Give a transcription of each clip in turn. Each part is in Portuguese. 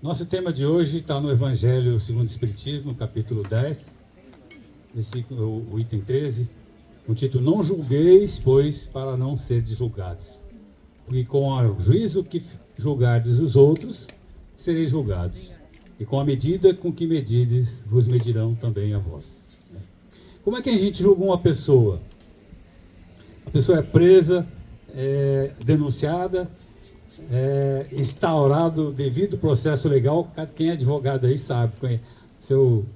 Nosso tema de hoje está no Evangelho segundo o Espiritismo, capítulo 10, versículo, o item 13, o título: Não julgueis, pois, para não seres julgados. Porque com o juízo que julgardes os outros, sereis julgados. E com a medida com que medides, vos medirão também a vós. Como é que a gente julga uma pessoa? A pessoa é presa, é denunciada, instaurado devido processo legal. Quem é advogado aí sabe, seu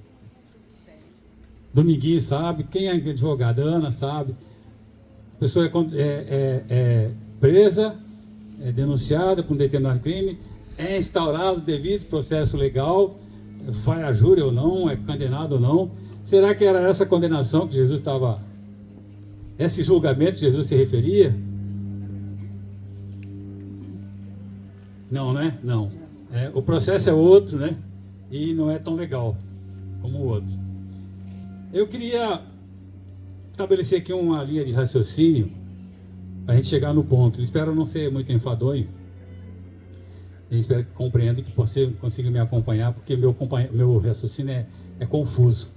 Dominguinho sabe, quem é advogado, Ana sabe. A pessoa é presa, é denunciada por um determinado crime, é instaurado devido processo legal, vai a júri ou não, é condenado ou não. Será que era essa condenação que Jesus estava, esse julgamento que Jesus se referia? Não, né? Não. O processo é outro, né? E não é tão legal como o outro. Eu queria estabelecer aqui uma linha de raciocínio para a gente chegar no ponto. Eu espero não ser muito enfadonho. Eu espero que compreenda e que você consiga me acompanhar, porque meu raciocínio é confuso.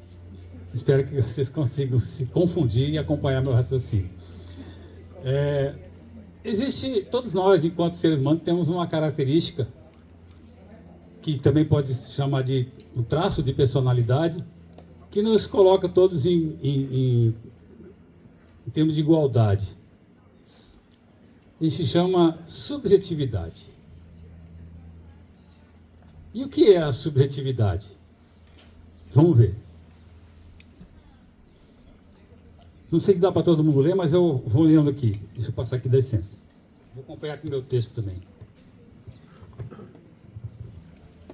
Espero que vocês consigam se confundir e acompanhar meu raciocínio. Todos nós, enquanto seres humanos, temos uma característica que também pode se chamar de um traço de personalidade, que nos coloca todos em termos de igualdade. Isso se chama subjetividade. E o que é a subjetividade? Vamos ver. Não sei se dá para todo mundo ler, mas eu vou lendo aqui. Deixa eu passar aqui, dá licença. Vou acompanhar com o meu texto também.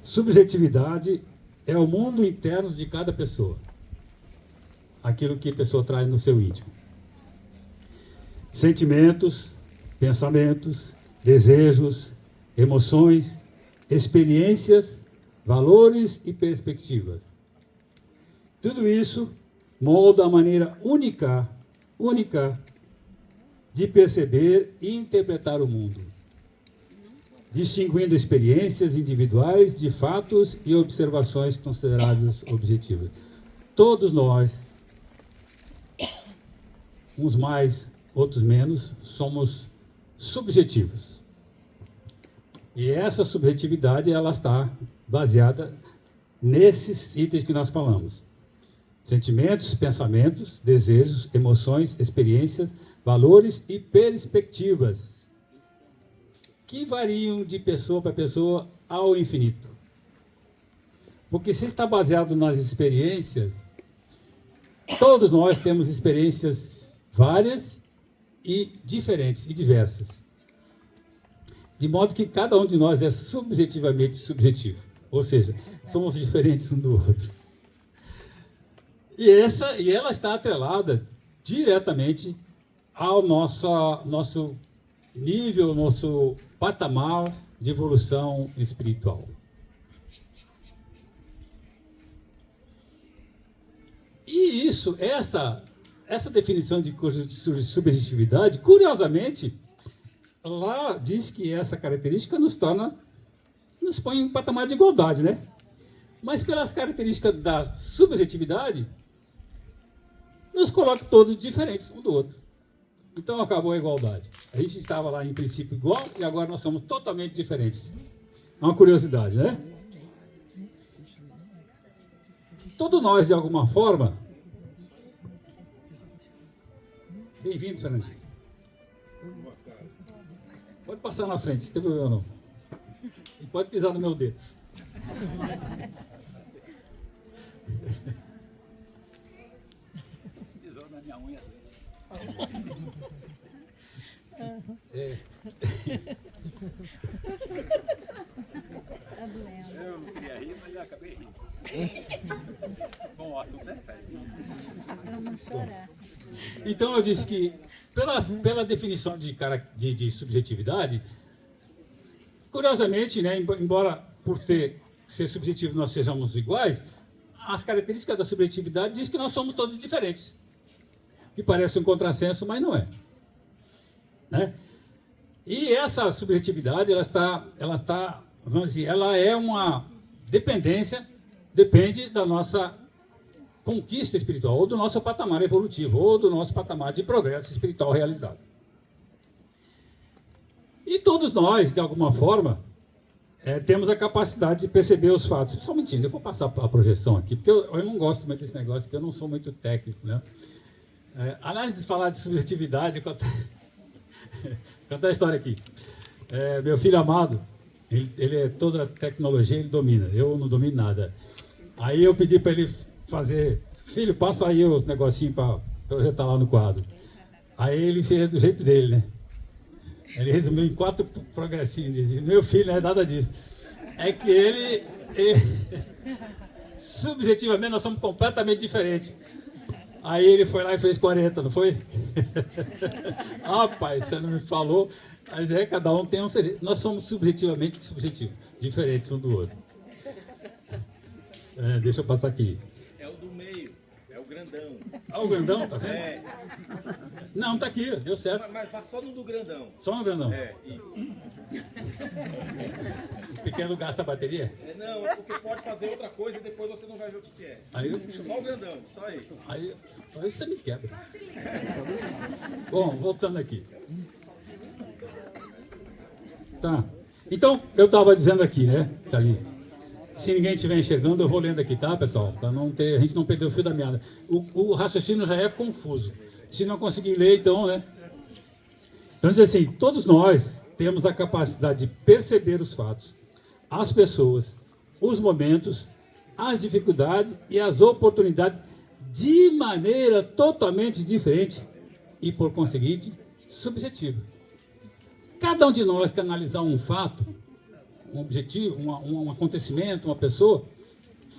Subjetividade é o mundo interno de cada pessoa. Aquilo que a pessoa traz no seu íntimo. Sentimentos, pensamentos, desejos, emoções, experiências, valores e perspectivas. Tudo isso molda a maneira única de perceber e interpretar o mundo, distinguindo experiências individuais de fatos e observações consideradas objetivas. Todos nós, uns mais, outros menos, somos subjetivos. E essa subjetividade, ela está baseada nesses itens que nós falamos. Sentimentos, pensamentos, desejos, emoções, experiências, valores e perspectivas, que variam de pessoa para pessoa ao infinito. Porque se está baseado nas experiências, todos nós temos experiências várias e diferentes e diversas. De modo que cada um de nós é subjetivamente subjetivo. Ou seja, somos diferentes um do outro. E ela está atrelada diretamente ao nosso nível, nosso patamar de evolução espiritual. E essa definição de subjetividade, curiosamente, lá diz que essa característica nos põe em um patamar de igualdade, né? Mas pelas características da subjetividade, nos coloca todos diferentes um do outro. Então acabou a igualdade. A gente estava lá em princípio igual e agora nós somos totalmente diferentes. É uma curiosidade, né? Todos nós, de alguma forma... Bem-vindo, Fernandinho. Pode passar na frente, não tem problema não. E pode pisar no meu dedo. Pisou na minha unha. Eu não queria rir, mas eu acabei rindo. Bom, o assunto é sério. Para não chorar. Então eu disse que, pela definição de subjetividade, curiosamente, né, embora por ser subjetivo nós sejamos iguais, as características da subjetividade diz que nós somos todos diferentes. Que parece um contrassenso, mas não é. Né? E essa subjetividade ela está vamos dizer, ela é uma dependência, depende da nossa conquista espiritual, ou do nosso patamar evolutivo, ou do nosso patamar de progresso espiritual realizado. E todos nós, de alguma forma, temos a capacidade de perceber os fatos. Só mentindo, eu vou passar a projeção aqui, porque eu não gosto muito desse negócio, porque eu não sou muito técnico, né? Aliás, de falar de subjetividade, contar a história aqui. Meu filho amado, ele é toda a tecnologia, ele domina. Eu não domino nada. Aí eu pedi para ele fazer, filho, passa aí os negocinhos para projetar lá no quadro. Aí ele fez do jeito dele, né? Ele resumiu em 4 progressinhos. Dizia, meu filho, não é nada disso. É que ele subjetivamente, nós somos completamente diferentes. Aí ele foi lá e fez 40, não foi? Rapaz, você não me falou. Mas cada um tem um segredo. Nós somos subjetivamente subjetivos, diferentes um do outro. Deixa eu passar aqui. É o do meio, é o grandão. Ah, o grandão, tá vendo? Não, tá aqui, deu certo. Mas só no do grandão. Só no grandão? Isso. O pequeno gasta a bateria? Não, é porque pode fazer outra coisa e depois você não vai ver o que é. Só o grandão, só isso. Aí você me quebra. Bom, voltando aqui. Tá. Então, eu estava dizendo aqui, né? Tá ali. Se ninguém estiver enxergando, eu vou lendo aqui, tá, pessoal? Para a gente não perder o fio da meada. O raciocínio já é confuso. Se não conseguir ler, então, né? Então, dizer assim, todos nós temos a capacidade de perceber os fatos, as pessoas, os momentos, as dificuldades e as oportunidades de maneira totalmente diferente e, por conseguinte, subjetiva. Cada um de nós que analisar um fato, um objetivo, um acontecimento, uma pessoa,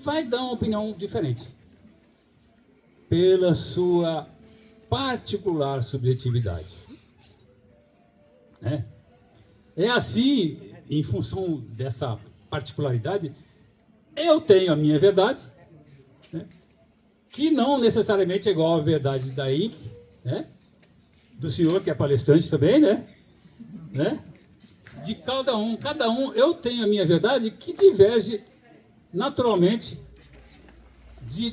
vai dar uma opinião diferente. Pela sua particular subjetividade. É assim, em função dessa particularidade, eu tenho a minha verdade, né, que não necessariamente é igual à verdade da Ink, né, do senhor que é palestrante também, né? De cada um, eu tenho a minha verdade que diverge naturalmente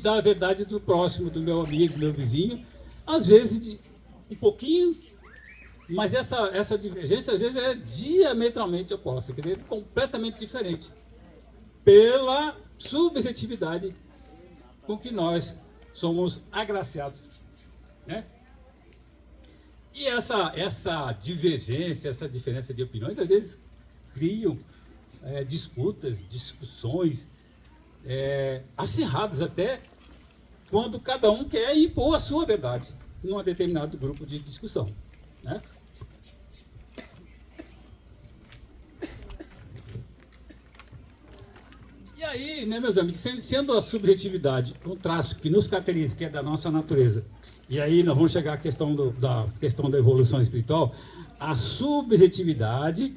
da verdade do próximo, do meu amigo, do meu vizinho, às vezes um pouquinho, mas essa divergência às vezes é diametralmente oposta, quer dizer, completamente diferente, pela subjetividade com que nós somos agraciados, né? E essa divergência, essa diferença de opiniões, às vezes criam discussões acirradas até, quando cada um quer impor a sua verdade num determinado grupo de discussão, né? E aí, né, meus amigos, sendo a subjetividade um traço que nos caracteriza, que é da nossa natureza, e aí nós vamos chegar à questão da evolução espiritual, a subjetividade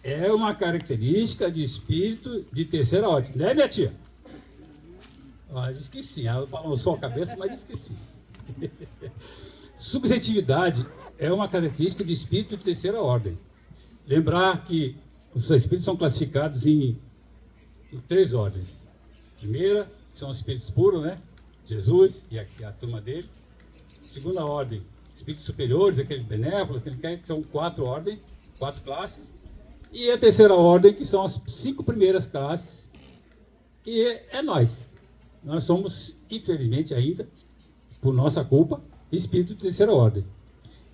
é uma característica de espírito de terceira ordem. Né, minha tia? Diz que sim, ela balançou a cabeça, mas disse que sim. Subjetividade é uma característica de espírito de terceira ordem. Lembrar que os espíritos são classificados em 3 ordens. Primeira, são os espíritos puros, né? Jesus e a turma dele. Segunda ordem, espíritos superiores, aqueles benévolos, que são 4 ordens, 4 classes. E a terceira ordem, que são as 5 primeiras classes, que é nós. Nós somos, infelizmente ainda, por nossa culpa, espírito de terceira ordem.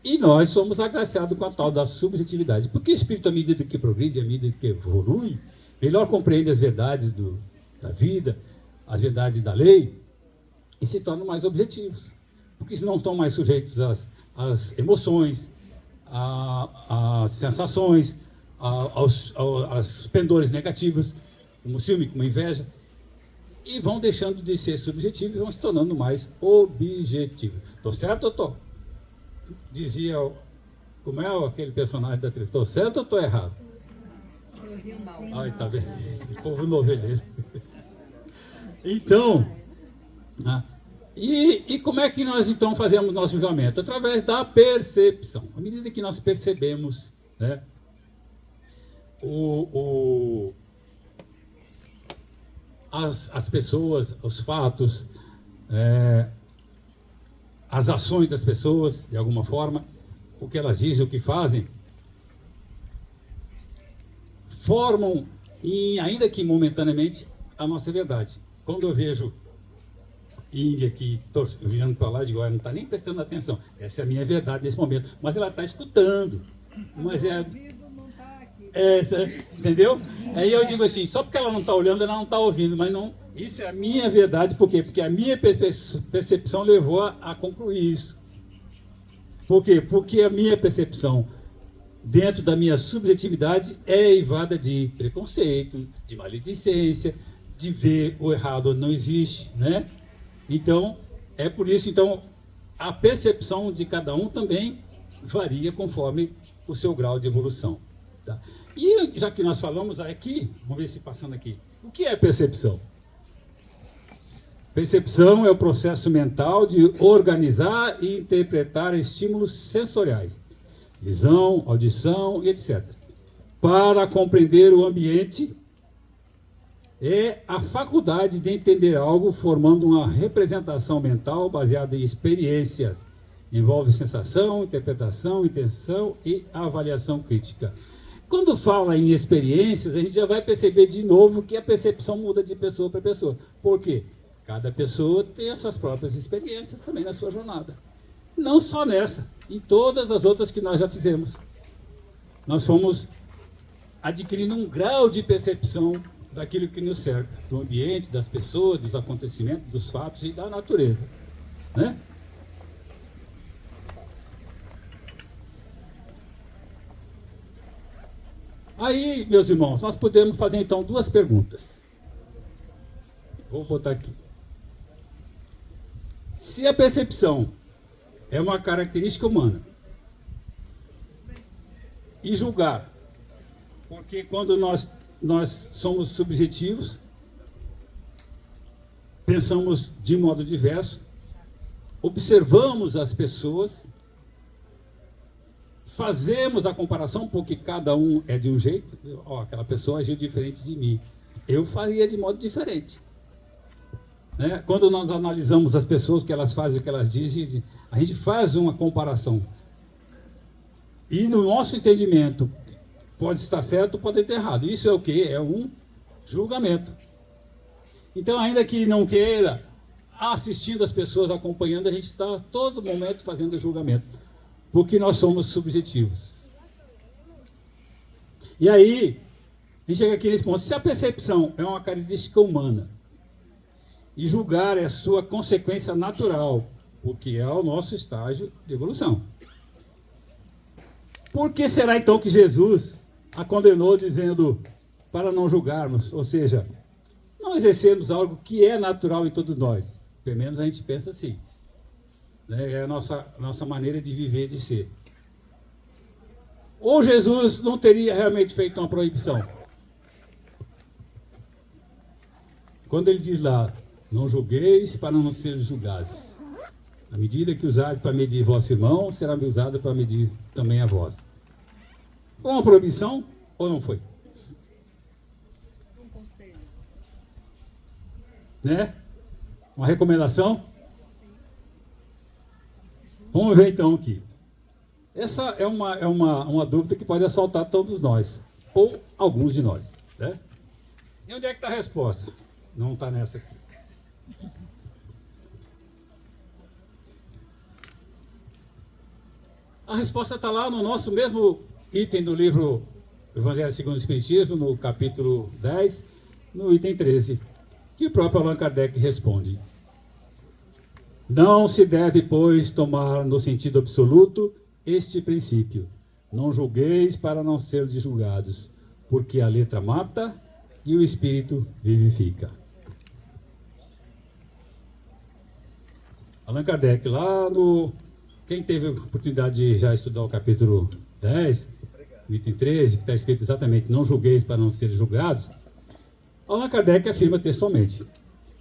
E nós somos agraciados com a tal da subjetividade. Porque o espírito, à medida que progride, à medida que evolui, melhor compreende as verdades da vida, as verdades da lei, e se tornam mais objetivos. Porque não estão mais sujeitos às emoções, às sensações, aos pendores negativos, como ciúme, como inveja, e vão deixando de ser subjetivos e vão se tornando mais objetivos. Estou certo ou estou? Dizia, como é aquele personagem da atriz, estou certo ou estou errado? Ai, tá vendo? O povo novelheiro. Então, e como é que nós então fazemos nosso julgamento? Através da percepção. À medida que nós percebemos, né, as pessoas, os fatos, as ações das pessoas, de alguma forma, o que elas dizem, o que fazem, formam, ainda que momentaneamente, a nossa verdade. Quando eu vejo Índia aqui, estou virando para lá, digo, não está nem prestando atenção. Essa é a minha verdade nesse momento. Mas ela está escutando. Mas entendeu? Aí eu digo assim, só porque ela não está olhando, ela não está ouvindo. Mas não, isso é a minha verdade. Por quê? Porque a minha percepção levou a concluir isso. Por quê? Porque a minha percepção, dentro da minha subjetividade, é eivada de preconceito, de maledicência, de ver o errado onde não existe, né? Então, é por isso, então, a percepção de cada um também varia conforme o seu grau de evolução. Tá? E já que nós falamos aqui, vamos ver se passando aqui, o que é percepção? Percepção é o processo mental de organizar e interpretar estímulos sensoriais, visão, audição e etc. Para compreender o ambiente, é a faculdade de entender algo formando uma representação mental baseada em experiências. Envolve sensação, interpretação, intenção e avaliação crítica. Quando fala em experiências, a gente já vai perceber de novo que a percepção muda de pessoa para pessoa. Por quê? Cada pessoa tem as suas próprias experiências também na sua jornada. Não só nessa, em todas as outras que nós já fizemos. Nós fomos adquirindo um grau de percepção daquilo que nos cerca, do ambiente, das pessoas, dos acontecimentos, dos fatos e da natureza, né? Aí, meus irmãos, nós podemos fazer então duas perguntas. Vou botar aqui. Se a percepção é uma característica humana, e julgar, porque quando nós somos subjetivos, pensamos de modo diverso, observamos as pessoas, fazemos a comparação, porque cada um é de um jeito. Aquela pessoa agiu diferente de mim, eu faria de modo diferente. Né? Quando nós analisamos as pessoas, o que elas fazem, o que elas dizem, a gente faz uma comparação. E no nosso entendimento, pode estar certo, pode estar errado. Isso é o quê? É um julgamento. Então, ainda que não queira, assistindo as pessoas, acompanhando, a gente está a todo momento fazendo julgamento. Porque nós somos subjetivos. E aí, a gente chega aqui nesse ponto. Se a percepção é uma característica humana, e julgar é a sua consequência natural, porque é o nosso estágio de evolução. Por que será então que Jesus a condenou dizendo para não julgarmos, ou seja, não exercermos algo que é natural em todos nós? Pelo menos a gente pensa assim. Né? É a nossa maneira de viver, de ser. Ou Jesus não teria realmente feito uma proibição? Quando ele diz lá, não julgueis para não ser julgados. A medida que usardes para medir vosso irmão, será usada para medir também a vós. Foi uma proibição ou não foi? Um conselho. Né? Uma recomendação? Vamos ver então aqui. Essa é uma dúvida que pode assaltar todos nós, ou alguns de nós. Né? E onde é que está a resposta? Não está nessa aqui. A resposta está lá no nosso mesmo item do livro Evangelho segundo o Espiritismo, no capítulo 10, no item 13, que o próprio Allan Kardec responde. Não se deve, pois, tomar no sentido absoluto este princípio. Não julgueis para não ser julgados, porque a letra mata e o espírito vivifica. Allan Kardec, lá no... Quem teve a oportunidade de já estudar o capítulo 10, o item 13, que está escrito exatamente, não julgueis para não ser julgados, Allan Kardec afirma textualmente,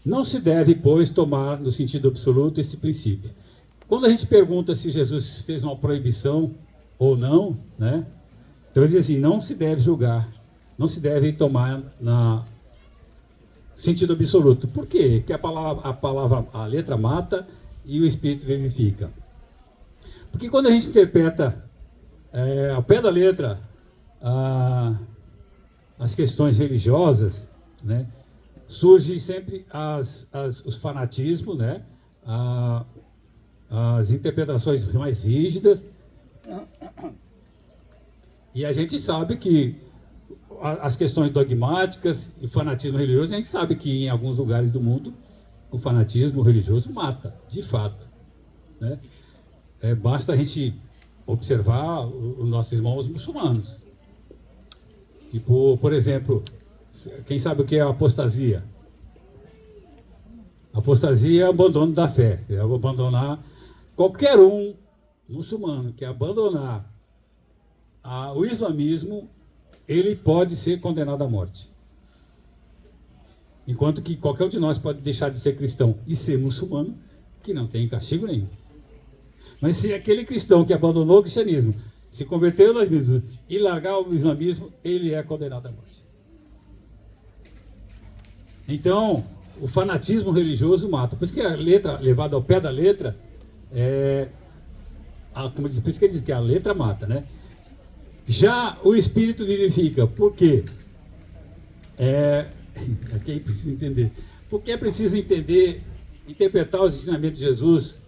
não se deve, pois, tomar no sentido absoluto esse princípio. Quando a gente pergunta se Jesus fez uma proibição ou não, né? Então ele diz assim, não se deve julgar, não se deve tomar sentido absoluto. Por quê? Que a letra mata e o espírito vivifica. Porque quando a gente interpreta ao pé da letra as questões religiosas, né, surge sempre os fanatismos, né, as interpretações mais rígidas, e a gente sabe que as questões dogmáticas e fanatismo religioso, a gente sabe que em alguns lugares do mundo o fanatismo religioso mata, de fato, né? Basta a gente observar os nossos irmãos muçulmanos. Tipo, por exemplo, quem sabe o que é a apostasia? Apostasia é abandono da fé. É abandonar qualquer um muçulmano que abandonar o islamismo, ele pode ser condenado à morte. Enquanto que qualquer um de nós pode deixar de ser cristão e ser muçulmano, que não tem castigo nenhum. Mas se aquele cristão que abandonou o cristianismo, se converteu ao islamismo e largar o islamismo, ele é condenado à morte. Então, o fanatismo religioso mata. Por isso que a letra, levada ao pé da letra, como diz, por isso que ele diz que a letra mata, né? Já o espírito vivifica. Por quê? Aqui é preciso entender. Porque é preciso entender, interpretar os ensinamentos de Jesus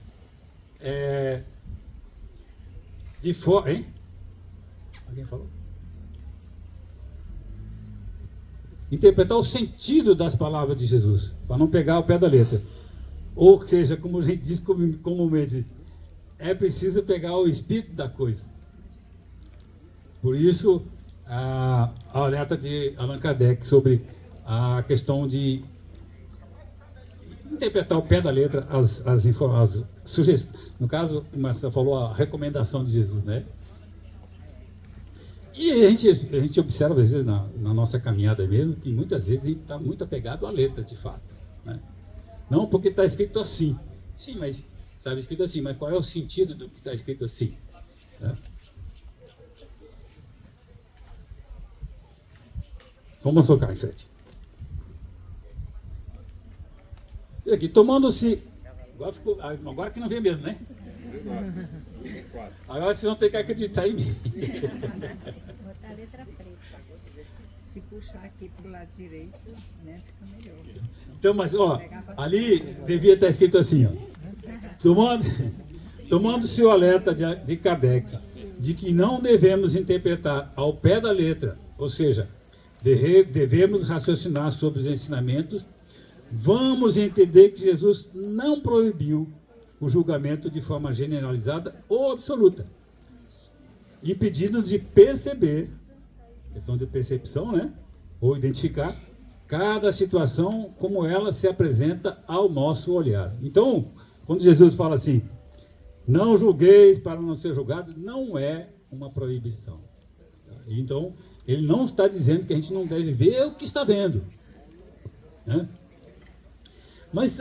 de forma... Hein? Alguém falou? Interpretar o sentido das palavras de Jesus, para não pegar o pé da letra. Ou seja, como a gente diz comumente, é preciso pegar o espírito da coisa. Por isso, a alerta de Allan Kardec sobre a questão de interpretar o pé da letra as sugestões. No caso, como você falou, a recomendação de Jesus, né? E a gente observa, às vezes, na nossa caminhada mesmo, que muitas vezes a gente está muito apegado à letra, de fato, né? Não porque está escrito assim. Sim, mas estava escrito assim, mas qual é o sentido do que está escrito assim? Né? Vamos focar em frente. E aqui, tomando-se... Agora que não vem mesmo, né? Agora vocês vão ter que acreditar em mim. Botar a letra preta. Se puxar aqui pro lado direito, né, fica melhor. Então, mas, ó, ali devia estar escrito assim, ó. Tomando-se o alerta de Kardec, de que não devemos interpretar ao pé da letra, ou seja, devemos raciocinar sobre os ensinamentos, vamos entender que Jesus não proibiu o julgamento de forma generalizada ou absoluta, impedindo-nos de perceber, questão de percepção, né? Ou identificar cada situação como ela se apresenta ao nosso olhar. Então, quando Jesus fala assim, não julgueis para não ser julgados, não é uma proibição. Então, ele não está dizendo que a gente não deve ver o que está vendo, né? Mas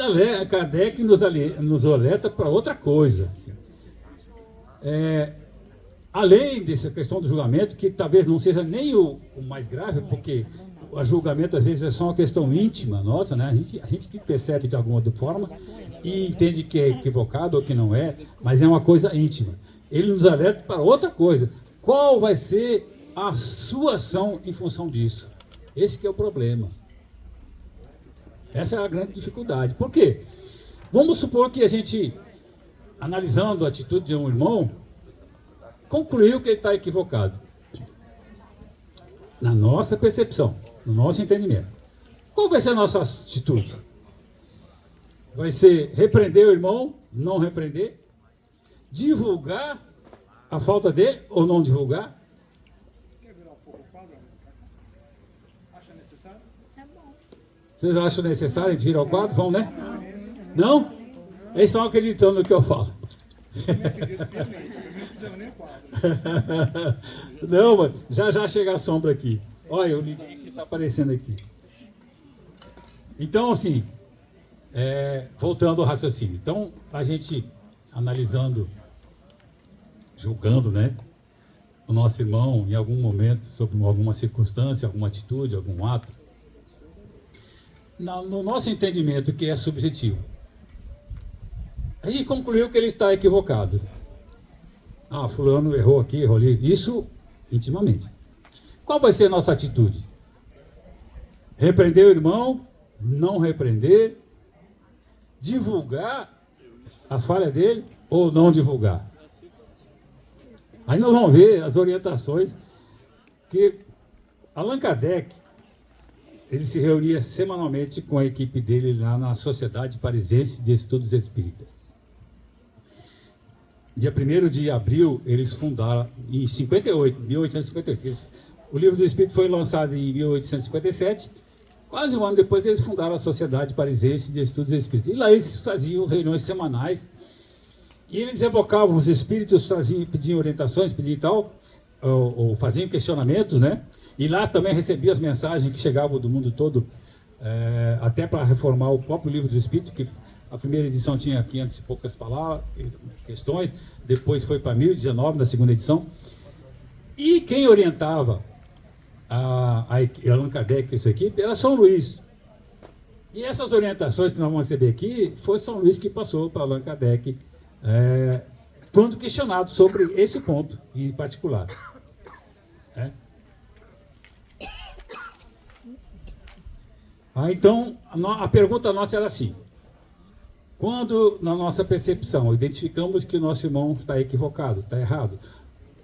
Kardec nos alerta para outra coisa. Além dessa questão do julgamento, que talvez não seja nem o mais grave, porque o julgamento às vezes é só uma questão íntima nossa, né? A gente que percebe de alguma forma e entende que é equivocado ou que não é, mas é uma coisa íntima. Ele nos alerta para outra coisa. Qual vai ser a sua ação em função disso? Esse que é o problema. Essa é a grande dificuldade. Por quê? Vamos supor que a gente, analisando a atitude de um irmão, concluiu que ele está equivocado. Na nossa percepção, no nosso entendimento. Qual vai ser a nossa atitude? Vai ser repreender o irmão, não repreender? Divulgar a falta dele ou não divulgar? Quer virar um pouco o quadro? Acha necessário? Vocês acham necessário a gente virar o quadro? Vão, né? Não? Eles estão acreditando no que eu falo. Não, mas já chega a sombra aqui. Olha, eu liguei que está aparecendo aqui. Então, assim, voltando ao raciocínio. Então, a gente analisando, julgando, né, o nosso irmão em algum momento, sobre alguma circunstância, alguma atitude, algum ato, no nosso entendimento, que é subjetivo. A gente concluiu que ele está equivocado. Ah, fulano errou aqui, errou ali. Isso intimamente. Qual vai ser a nossa atitude? Repreender o irmão? Não repreender? Divulgar a falha dele ou não divulgar? Aí nós vamos ver as orientações que Allan Kardec, ele se reunia semanalmente com a equipe dele lá na Sociedade Parisense de Estudos Espíritas. Dia 1º de abril, eles fundaram, em 1858. O Livro do Espírito foi lançado em 1857. Quase um ano depois, eles fundaram a Sociedade Parisense de Estudos Espíritas. E lá eles faziam reuniões semanais. E eles evocavam os espíritos, pediam orientações, pediam tal, ou faziam questionamentos, né? E lá também recebia as mensagens que chegavam do mundo todo, até para reformar o próprio Livro do Espírito, que a primeira edição tinha 500 e poucas palavras, questões, depois foi para 1019 na segunda edição. E quem orientava Allan Kardec e sua equipe era São Luís. E essas orientações que nós vamos receber aqui, foi São Luís que passou para Allan Kardec, quando questionado sobre esse ponto em particular. Então, a pergunta nossa era assim: quando, na nossa percepção, identificamos que o nosso irmão está equivocado, está errado,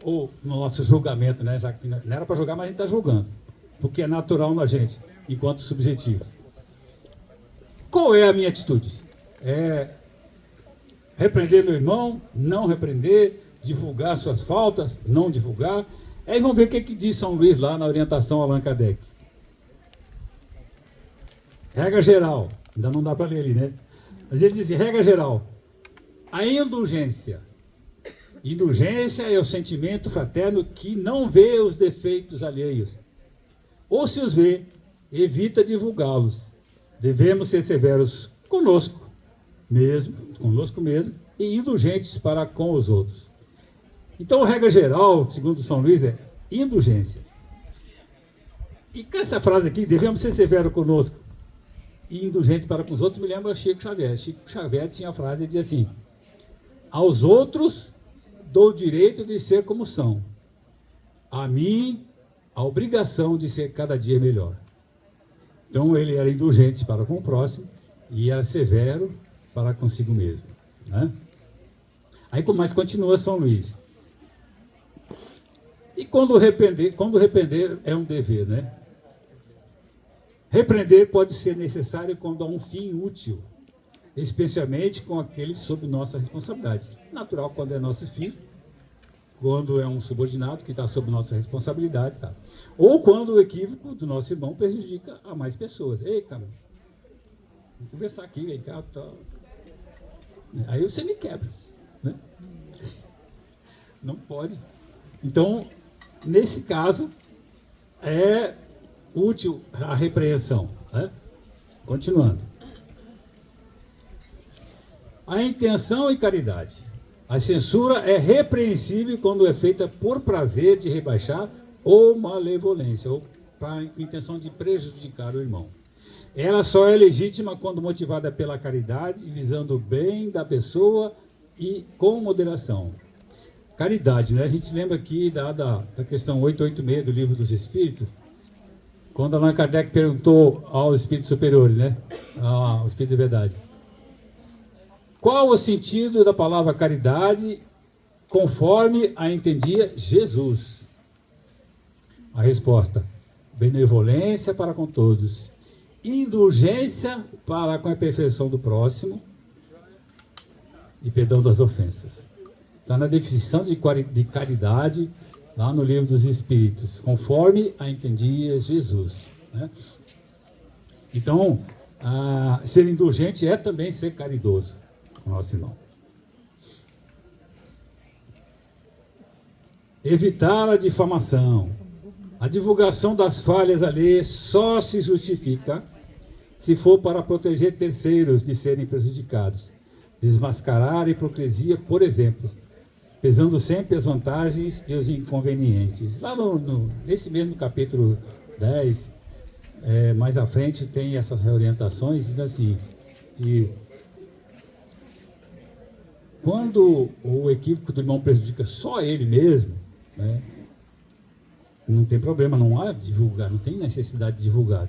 ou no nosso julgamento, né, já que não era para julgar, mas a gente está julgando, porque é natural na gente, enquanto subjetivos. Qual é a minha atitude? Repreender meu irmão? Não repreender? Divulgar suas faltas? Não divulgar? Aí vamos ver o que diz São Luís lá na orientação Allan Kardec. Regra geral, ainda não dá para ler ali, né? Mas ele diz assim, regra geral, a indulgência. Indulgência é o sentimento fraterno que não vê os defeitos alheios. Ou se os vê, evita divulgá-los. Devemos ser severos conosco mesmo, e indulgentes para com os outros. Então, a regra geral, segundo São Luís, é indulgência. E com essa frase aqui, devemos ser severos conosco e indulgentes para com os outros, me lembra Chico Xavier. Chico Xavier tinha a frase, dizia assim: aos outros dou o direito de ser como são, a mim a obrigação de ser cada dia melhor. Então ele era indulgente para com o próximo e era severo para consigo mesmo, né? Aí, mas continua São Luís. E quando repreender é um dever, né? Repreender pode ser necessário quando há um fim útil, especialmente com aqueles sob nossa responsabilidade. Natural quando é nosso filho, quando é um subordinado que está sob nossa responsabilidade, tá? Ou quando o equívoco do nosso irmão prejudica a mais pessoas. Ei, cara, vamos conversar aqui, vem cá, tá. Aí você me quebra, né? Não pode. Então, nesse caso, é útil a repreensão, né? Continuando. A intenção e caridade. A censura é repreensível quando é feita por prazer de rebaixar ou malevolência, ou com intenção de prejudicar o irmão. Ela só é legítima quando motivada pela caridade, visando o bem da pessoa e com moderação. Caridade, né? A gente lembra aqui da questão 886 do Livro dos Espíritos, quando Allan Kardec perguntou aos espíritos superiores, né? Ao Espírito de Verdade: qual o sentido da palavra caridade conforme a entendia Jesus? A resposta: benevolência para com todos, indulgência para com a perfeição do próximo e perdão das ofensas. Está na definição de caridade, lá no Livro dos Espíritos, conforme a entendia Jesus, né? Então, ser indulgente é também ser caridoso com o nosso irmão. Evitar a difamação. A divulgação das falhas alheias só se justifica se for para proteger terceiros de serem prejudicados. Desmascarar a hipocrisia, por exemplo, pesando sempre as vantagens e os inconvenientes. Lá nesse mesmo capítulo 10, mais à frente tem essas orientações, diz assim, que quando o equívoco do irmão prejudica só ele mesmo, né, não tem problema, não há divulgar, não tem necessidade de divulgar,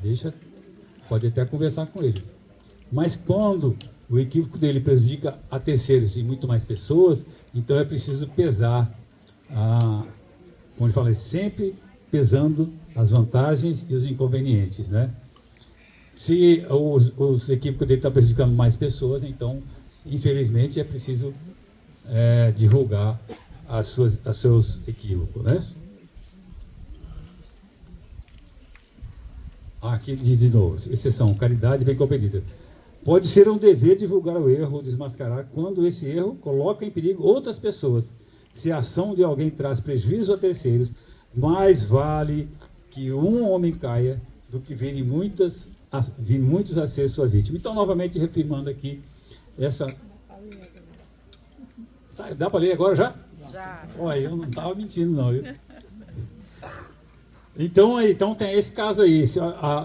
pode até conversar com ele. Mas quando o equívoco dele prejudica a terceiros e muito mais pessoas, então é preciso pesar, como eu falei, sempre pesando as vantagens e os inconvenientes, né? Se os equívocos dele estão prejudicando mais pessoas, então, infelizmente, é preciso divulgar os seus equívocos, né? Aqui diz de novo, exceção, caridade bem compreendida. Pode ser um dever divulgar o erro ou desmascarar quando esse erro coloca em perigo outras pessoas. Se a ação de alguém traz prejuízo a terceiros, mais vale que um homem caia do que virem muitos a ser sua vítima. Então, novamente, reafirmando aqui essa... Dá para ler agora já? Já. Olha, eu não estava mentindo, não, viu? Então tem esse caso aí.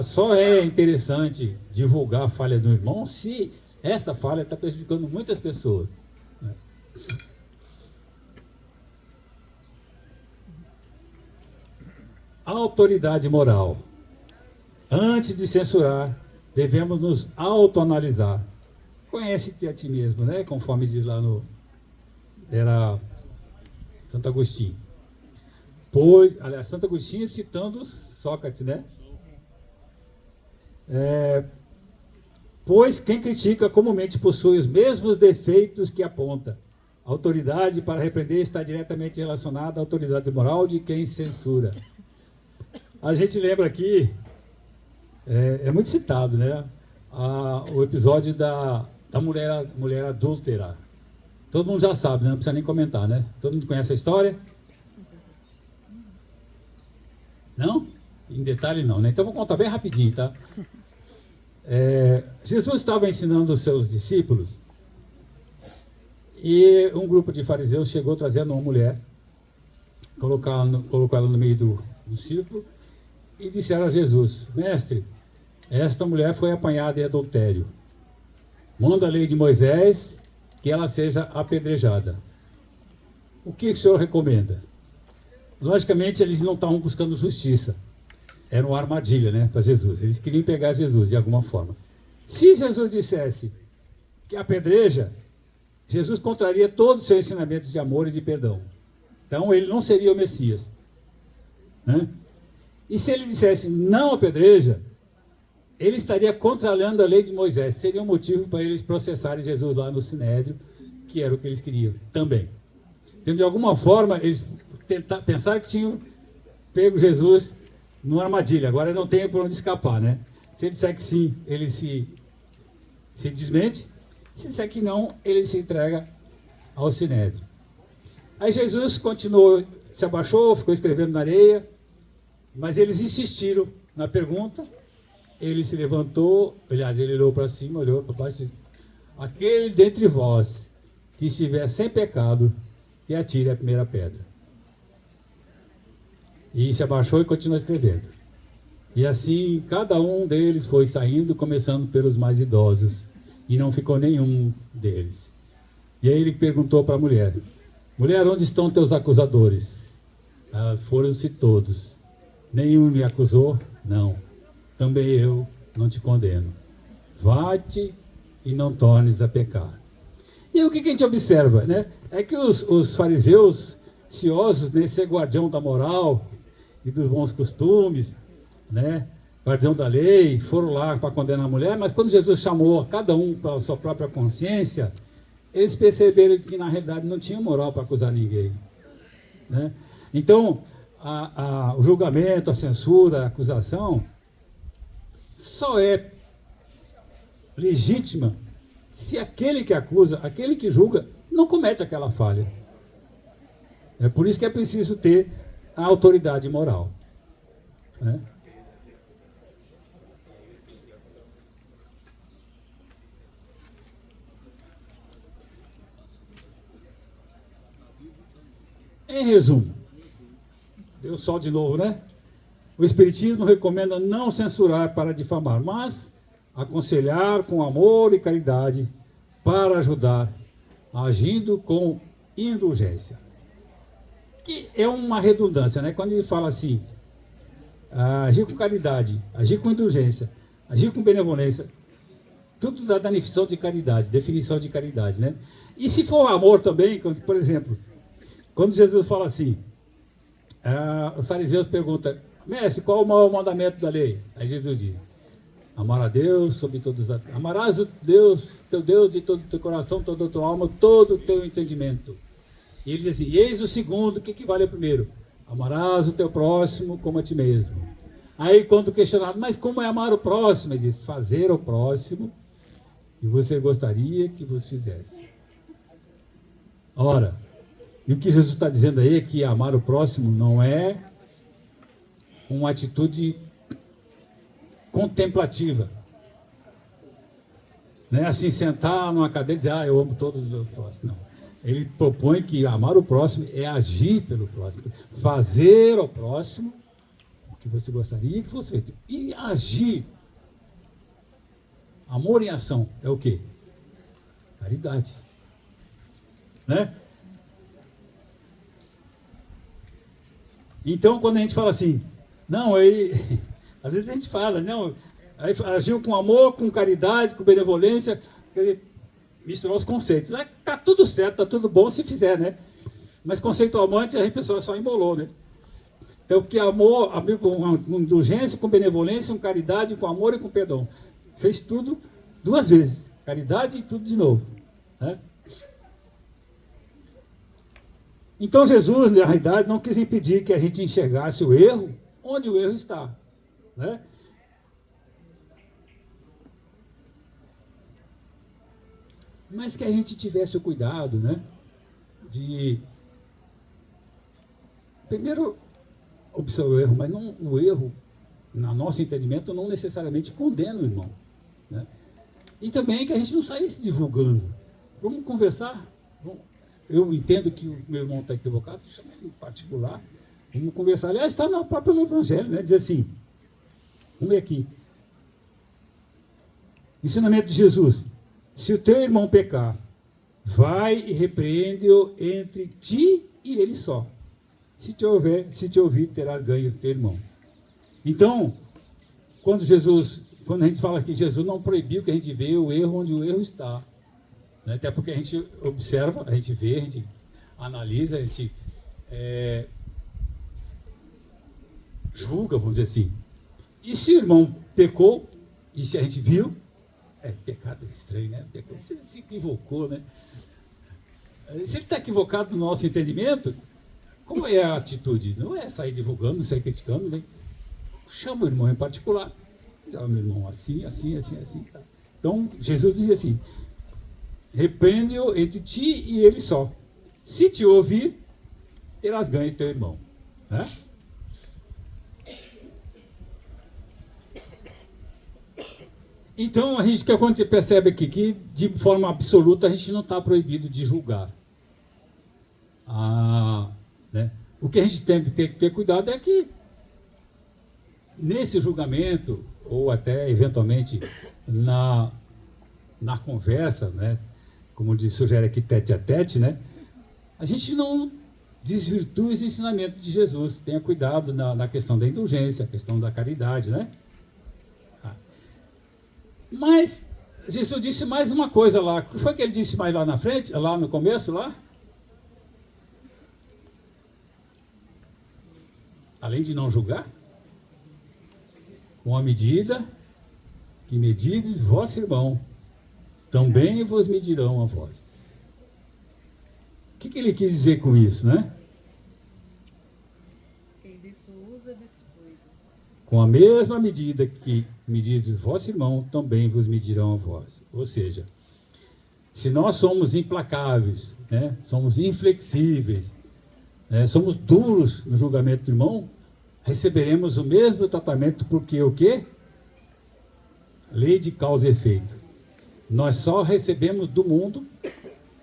Só é interessante divulgar a falha do irmão se essa falha está prejudicando muitas pessoas. Né? Autoridade moral. Antes de censurar, devemos nos autoanalisar. Conhece-te a ti mesmo, né? Conforme diz lá era Santo Agostinho. Aliás, Santo Agostinho citando Sócrates, né? Pois quem critica comumente possui os mesmos defeitos que aponta. A autoridade para repreender está diretamente relacionada à autoridade moral de quem censura. A gente lembra aqui, é muito citado, né? O episódio da mulher adúltera. Todo mundo já sabe, né? Não precisa nem comentar, né? Todo mundo conhece a história? Não? Em detalhe não, né? Então vou contar bem rapidinho, tá? Jesus estava ensinando os seus discípulos e um grupo de fariseus chegou trazendo uma mulher, colocou ela no meio do círculo e disseram a Jesus: Mestre, esta mulher foi apanhada em adultério. Manda a lei de Moisés que ela seja apedrejada. O que o senhor recomenda? Logicamente, eles não estavam buscando justiça. Era uma armadilha, né, para Jesus. Eles queriam pegar Jesus de alguma forma. Se Jesus dissesse que apedreja, Jesus contraria todo o seu ensinamento de amor e de perdão. Então, ele não seria o Messias. Né? E se ele dissesse não apedreja, ele estaria contrariando a lei de Moisés. Seria um motivo para eles processarem Jesus lá no Sinédrio, que era o que eles queriam também. Então, de alguma forma, eles pensaram que tinham pego Jesus numa armadilha. Agora não tem por onde escapar, né? Se ele disser que sim, ele se desmente. Se disser que não, ele se entrega ao Sinédrio. Aí Jesus continuou, se abaixou, ficou escrevendo na areia, mas eles insistiram na pergunta. Ele se levantou, aliás, ele olhou para cima, olhou para baixo e disse: aquele dentre vós que estiver sem pecado, que atire a primeira pedra. E se abaixou e continuou escrevendo. E assim, cada um deles foi saindo, começando pelos mais idosos. E não ficou nenhum deles. E aí ele perguntou para a mulher: mulher, onde estão teus acusadores? Elas foram-se todos. Nenhum me acusou? Não. Também eu não te condeno. Vá-te e não tornes a pecar. E o que a gente observa, né? É que os fariseus, ciosos nesse ser guardião da moral e dos bons costumes, né? Guardião da lei, foram lá para condenar a mulher, mas quando Jesus chamou cada um para a sua própria consciência, eles perceberam que na realidade não tinha moral para acusar ninguém. Né? Então, o julgamento, a censura, a acusação só é legítima se aquele que acusa, aquele que julga, não comete aquela falha. É por isso que é preciso ter a autoridade moral. Né? Em resumo, deu sol de novo, né? O Espiritismo recomenda não censurar para difamar, mas aconselhar com amor e caridade para ajudar, agindo com indulgência. Que é uma redundância, né? Quando ele fala assim, agir com caridade, agir com indulgência, agir com benevolência, tudo da definição de caridade, né? E se for amor também, por exemplo, quando Jesus fala assim, os fariseus perguntam, mestre, qual é o maior mandamento da lei? Aí Jesus diz, amar a Deus sobre todos as... Amarás o Deus, teu Deus de todo o teu coração, toda a tua alma, todo o teu entendimento. E ele diz assim, eis o segundo, o que vale o primeiro? Amarás o teu próximo como a ti mesmo. Aí quando questionado, mas como é amar o próximo? Ele diz, fazer o próximo que você gostaria que vos fizesse. Ora, e o que Jesus está dizendo aí é que amar o próximo não é uma atitude contemplativa. Não é assim, sentar numa cadeira e dizer, eu amo todos os meus próximos. Não. Ele propõe que amar o próximo é agir pelo próximo. Fazer ao próximo o que você gostaria que fosse feito. E agir. Amor em ação é o quê? Caridade. Né? Então, quando a gente fala assim, não, aí, às vezes a gente fala, não, aí agiu com amor, com caridade, com benevolência, quer dizer, misturar os conceitos. Está tudo certo, está tudo bom se fizer, né? Mas conceitualmente a pessoa só embolou, né? Então, porque amor, com indulgência, com benevolência, com caridade, com amor e com perdão. Fez tudo duas vezes, caridade e tudo de novo. Né? Então Jesus, na realidade, não quis impedir que a gente enxergasse o erro onde o erro está. Né? Mas que a gente tivesse o cuidado, né, de, primeiro, observar o erro, mas não, o erro, no nosso entendimento, não necessariamente condena o irmão. Né? E também que a gente não saísse divulgando. Vamos conversar. Eu entendo que o meu irmão está equivocado, chama ele em particular. Vamos conversar. Aliás, está no próprio Evangelho, né? Diz assim, vamos ver aqui. Ensinamento de Jesus. Se o teu irmão pecar, vai e repreende-o entre ti e ele só. Se te ouvir, terás ganho teu irmão. Então, quando a gente fala que Jesus não proibiu que a gente veja o erro onde o erro está. Né? Até porque a gente observa, a gente vê, a gente analisa, a gente julga, vamos dizer assim. E se o irmão pecou, e se a gente viu, pecado é estranho, né? Você se equivocou, né? Se ele está equivocado no nosso entendimento, como é a atitude? Não é sair divulgando, sair criticando, né? Chama o irmão em particular. Chama o irmão assim, assim, assim, assim. Tá? Então, Jesus diz assim, repreende-o entre ti e ele só. Se te ouvir, terás ganho teu irmão. Né? Então, que a gente percebe aqui que, de forma absoluta, a gente não está proibido de julgar. Né? O que a gente tem que ter cuidado é que, nesse julgamento, ou até, eventualmente, na conversa, né? Como sugere aqui, tete a tete, né? A gente não desvirtue os ensinamentos de Jesus. Tenha cuidado na questão da indulgência, a questão da caridade, né? Mas Jesus disse mais uma coisa lá. O que foi que ele disse mais lá na frente, lá no começo, lá? Além de não julgar, com a medida que medides vosso irmão, também vos medirão a vós. O que ele quis dizer com isso, né? Quem disso usa, descuida. Com a mesma medida que medides vosso irmão, também vos medirão a vós. Ou seja, se nós somos implacáveis, né, somos inflexíveis, né, somos duros no julgamento do irmão, receberemos o mesmo tratamento, porque o quê? Lei de causa e efeito. Nós só recebemos do mundo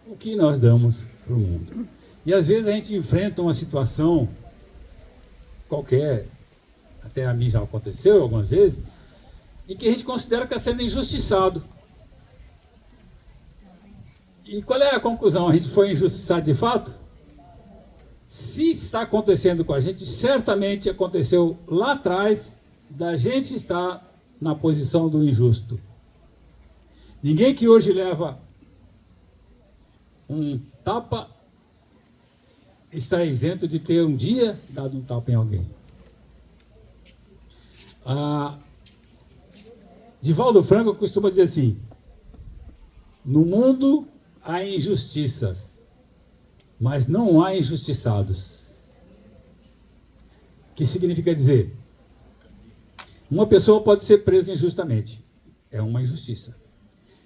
o que nós damos para o mundo. E às vezes a gente enfrenta uma situação qualquer, até a mim já aconteceu algumas vezes, em que a gente considera que está sendo injustiçado. E qual é a conclusão? A gente foi injustiçado de fato? Se está acontecendo com a gente, certamente aconteceu lá atrás da gente estar na posição do injusto. Ninguém que hoje leva um tapa está isento de ter um dia dado um tapa em alguém. Divaldo Franco costuma dizer assim: no mundo há injustiças, mas não há injustiçados. O que significa dizer? Uma pessoa pode ser presa injustamente, é uma injustiça.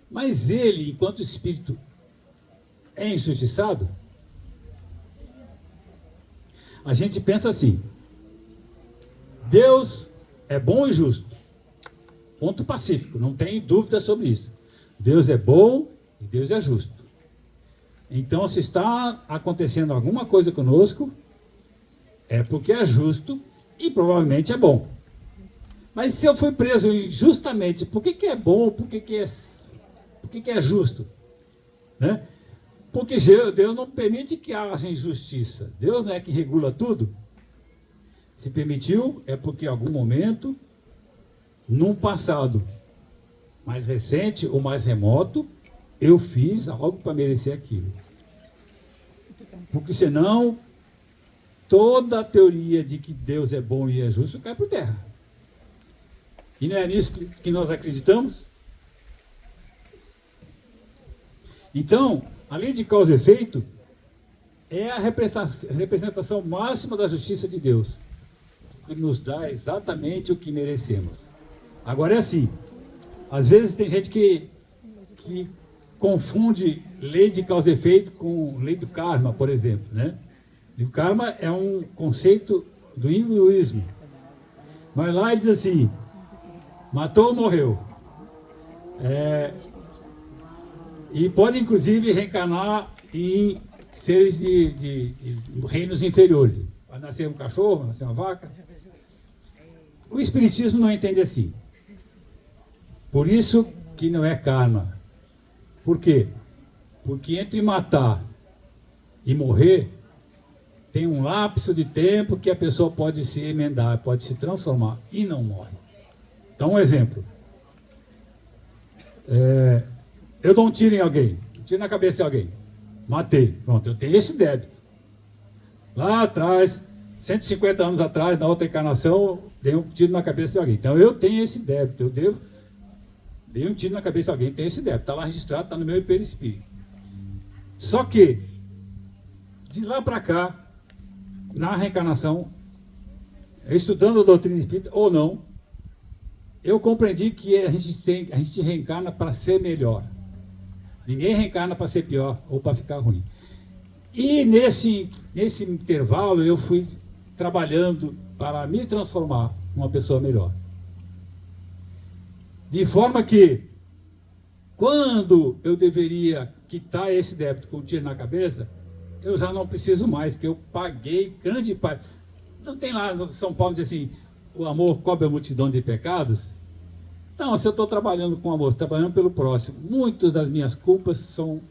Mas ele, enquanto espírito, é injustiçado? A gente pensa assim: Deus é bom e justo. Ponto pacífico, não tem dúvida sobre isso. Deus é bom e Deus é justo. Então, se está acontecendo alguma coisa conosco, é porque é justo e provavelmente é bom. Mas se eu fui preso injustamente, por que é bom, por que é justo? Né? Porque Deus não permite que haja injustiça. Deus não é que regula tudo. Se permitiu, é porque em algum momento, num passado mais recente ou mais remoto, eu fiz algo para merecer aquilo. Porque senão, toda a teoria de que Deus é bom e é justo cai por terra. E não é nisso que nós acreditamos? Então, a lei de causa e efeito é a representação máxima da justiça de Deus, que nos dá exatamente o que merecemos. Agora é assim, às vezes tem gente que confunde lei de causa e efeito com lei do karma, por exemplo, né? Lei do karma é um conceito do hinduísmo. Mas lá ele diz assim: matou ou morreu. E pode inclusive reencarnar em seres de reinos inferiores. Vai nascer um cachorro, vai nascer uma vaca. O Espiritismo não entende assim. Por isso que não é karma. Por quê? Porque entre matar e morrer, tem um lapso de tempo que a pessoa pode se emendar, pode se transformar e não morre. Então, um exemplo. Eu dou um tiro em alguém, um tiro na cabeça de alguém. Matei. Pronto, eu tenho esse débito. Lá atrás, 150 anos atrás, na outra encarnação, dei um tiro na cabeça de alguém. Então, eu tenho esse débito, eu devo. Dei um tiro na cabeça de alguém, tem esse débito. Está lá registrado, está no meu perispírito. Só que, de lá para cá, na reencarnação, estudando a doutrina espírita ou não, eu compreendi que a gente reencarna para ser melhor. Ninguém reencarna para ser pior ou para ficar ruim. E nesse intervalo eu fui trabalhando para me transformar numa pessoa melhor. De forma que, quando eu deveria quitar esse débito com um tiro na cabeça, eu já não preciso mais, que eu paguei grande parte. Não tem lá em São Paulo diz assim: o amor cobre a multidão de pecados? Não, se eu estou trabalhando com amor, trabalhando pelo próximo, muitas das minhas culpas são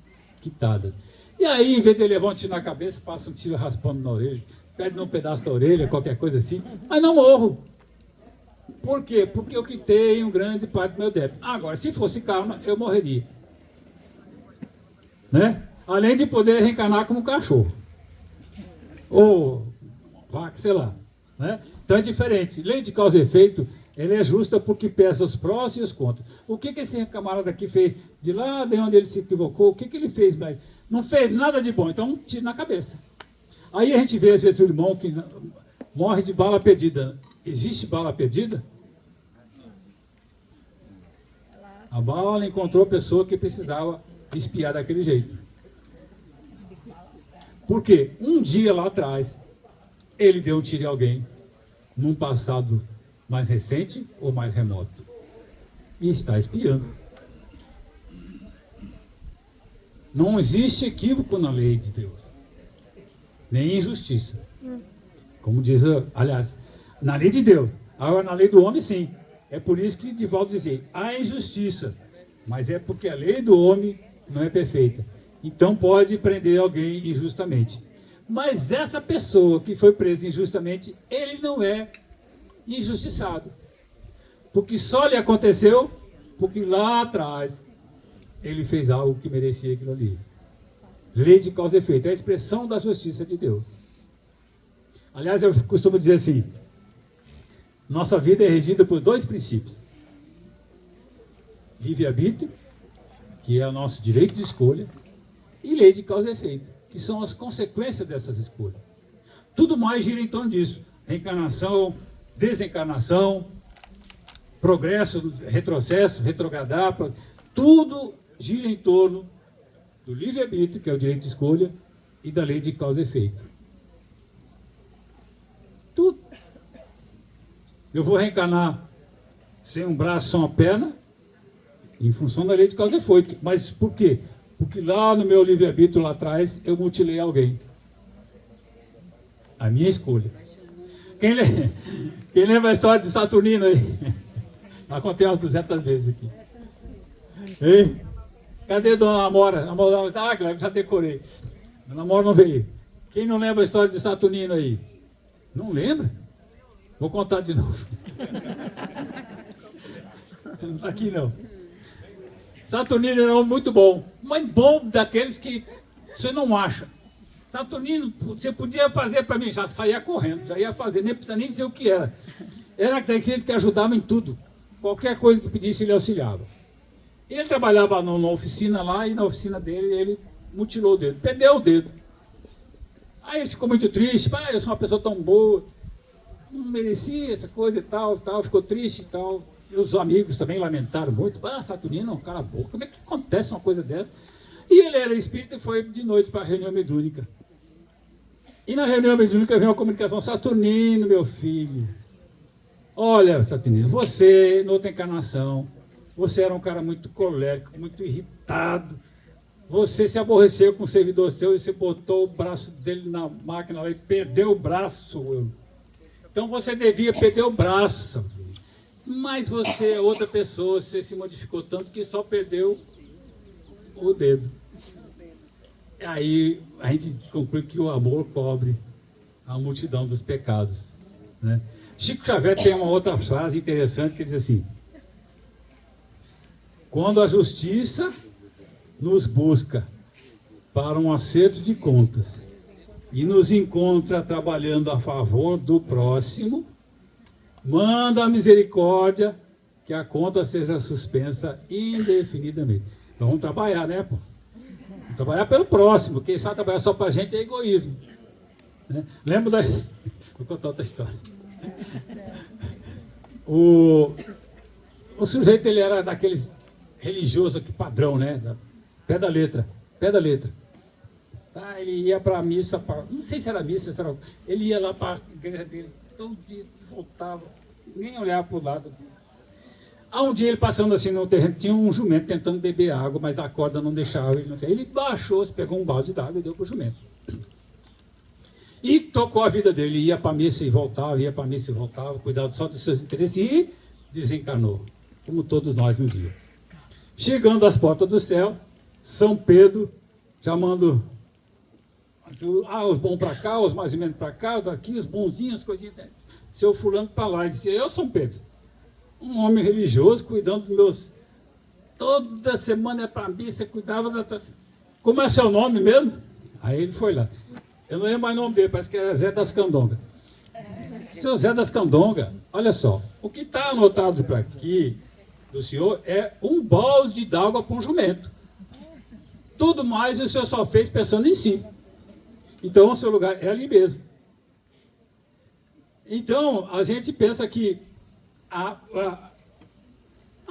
quitadas. E aí, em vez de levar um tiro na cabeça, passa um tiro raspando na orelha, perde um pedaço da orelha, qualquer coisa assim, mas não morro. Por quê? Porque eu quitei um grande parte do meu débito. Agora, se fosse karma, eu morreria. Né? Além de poder reencarnar como um cachorro. Ou vaca, sei lá. Né? Então é diferente. Lei de causa e efeito, ela é justa porque pesa os prós e os contras. O que esse camarada aqui fez? De lá de onde ele se equivocou, o que ele fez? Não fez nada de bom, então tira na cabeça. Aí a gente vê às vezes o irmão que morre de bala perdida. Existe bala perdida? A bala encontrou a pessoa que precisava espiar daquele jeito. Por quê? Um dia lá atrás, ele deu um tiro em alguém, num passado mais recente ou mais remoto, e está espiando. Não existe equívoco na lei de Deus, nem injustiça. Como diz, aliás, na lei de Deus, Agora, na lei do homem, sim. É por isso que Divaldo dizia, há injustiça, mas é porque a lei do homem não é perfeita. Então pode prender alguém injustamente. Mas essa pessoa que foi presa injustamente, ele não é injustiçado. Porque só lhe aconteceu porque lá atrás ele fez algo que merecia aquilo ali. Lei de causa e efeito, é a expressão da justiça de Deus. Aliás, eu costumo dizer assim, nossa vida é regida por 2 princípios. Livre-arbítrio, que é o nosso direito de escolha, e lei de causa e efeito, que são as consequências dessas escolhas. Tudo mais gira em torno disso. Reencarnação, desencarnação, progresso, retrocesso, retrogradar, tudo gira em torno do livre-arbítrio, que é o direito de escolha, e da lei de causa e efeito. Tudo. Eu vou reencarnar sem um braço, sem uma perna, em função da lei de causa e efeito. Mas por quê? Porque lá no meu livre-arbítrio, lá atrás, eu mutilei alguém. A minha escolha. Quem lembra a história de Saturnino aí? Já contei umas 200 vezes aqui. Ei? Cadê Dona Amora? Ah, Cleber, já decorei. Dona Amora não veio. Quem não lembra a história de Saturnino aí? Não lembra? Vou contar de novo. Não está aqui não. Saturnino era um homem muito bom. Mas bom daqueles que você não acha. Saturnino, você podia fazer para mim, já saía correndo, já ia fazer, nem precisa nem dizer o que era. Era daquele que ajudava em tudo. Qualquer coisa que pedisse, ele auxiliava. Ele trabalhava numa oficina lá, e na oficina dele, ele mutilou o dedo, perdeu o dedo. Aí ele ficou muito triste, pai, eu sou uma pessoa tão boa, não merecia essa coisa e tal, ficou triste e tal. E os amigos também lamentaram muito, Saturnino é um cara bom, como é que acontece uma coisa dessa? E ele era espírita e foi de noite para a reunião mediúnica. E na reunião mediúnica veio uma comunicação, Saturnino, meu filho, olha, Saturnino, você, na outra encarnação, você era um cara muito colérico, muito irritado, você se aborreceu com o servidor seu e você botou o braço dele na máquina lá e perdeu o braço. Então você devia perder o braço, Saturnino. Mas você é outra pessoa, você se modificou tanto que só perdeu o dedo. Aí a gente conclui que o amor cobre a multidão dos pecados, né? Chico Xavier tem uma outra frase interessante que diz assim: quando a justiça nos busca para um acerto de contas e nos encontra trabalhando a favor do próximo, manda a misericórdia que a conta seja suspensa indefinidamente. Então vamos trabalhar, né, pô? Vamos trabalhar pelo próximo. Quem sabe trabalhar só para a gente é egoísmo, né? Lembro da... Vou contar outra história. O sujeito, ele era daqueles religiosos aqui, padrão, né? Pé da letra. Tá, ele ia para a missa, não sei se era missa, ele ia lá para a igreja dele, todo dia voltava, nem olhava para o lado. Há um dia ele passando assim no terreno, tinha um jumento tentando beber água, mas a corda não deixava, ele baixou, pegou um balde d'água e deu para o jumento. E tocou a vida dele, ia para a missa e voltava, cuidava só dos seus interesses e desencarnou, como todos nós um dia. Chegando às portas do céu, São Pedro, chamando os bons para cá, os mais ou menos para cá, os aqui, os bonzinhos, coisinhas, seu fulano para lá, e disse, eu, São Pedro, um homem religioso, cuidando dos meus, toda semana é para a missa, cuidava da... Como é seu nome mesmo? Aí ele foi lá. Eu não lembro mais o nome dele, parece que era Zé das Candongas. Seu Zé das Candongas, olha só, o que está anotado para aqui do senhor é um balde d'água para um jumento. Tudo mais o senhor só fez pensando em si. Então o seu lugar é ali mesmo. Então a gente pensa que a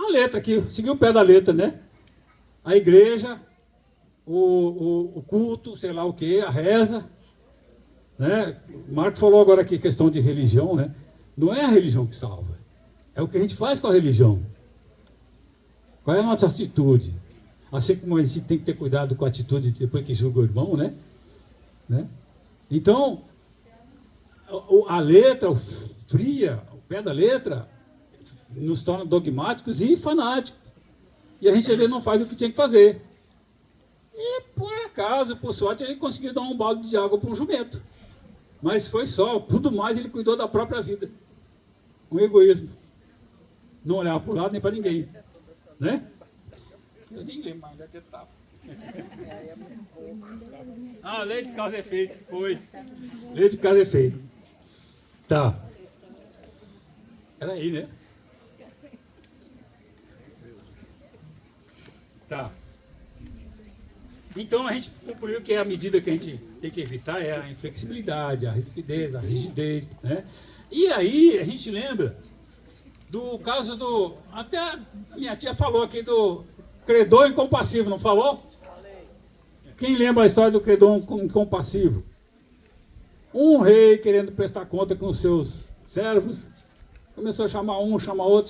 letra aqui, seguiu o pé da letra, né? A igreja, o culto, sei lá o que, a reza, né? O Marco falou agora aqui questão de religião, né? Não é a religião que salva, é o que a gente faz com a religião. Qual é a nossa atitude? Assim como a gente tem que ter cuidado com a atitude depois que julga o irmão, né? Então, a letra fria, pé da letra, nos torna dogmáticos e fanáticos. E a gente às vezes não faz o que tinha que fazer. E por acaso, por sorte, ele conseguiu dar um balde de água para um jumento. Mas foi só, tudo mais ele cuidou da própria vida. Um egoísmo. Não olhava para o lado nem para ninguém. Né? Eu nem lembro mais onde é que estava. Ah, lei de causa e efeito, foi. Lei de causa e efeito. Tá. Era aí, né? Tá. Então a gente concluiu que a medida que a gente tem que evitar é a inflexibilidade, a rispidez, a rigidez, né? E aí a gente lembra do caso do... Até a minha tia falou aqui do credor incompassivo, não falou? Quem lembra a história do credor incompassivo? Um rei querendo prestar conta com os seus servos, começou a chamar um, chamar outro,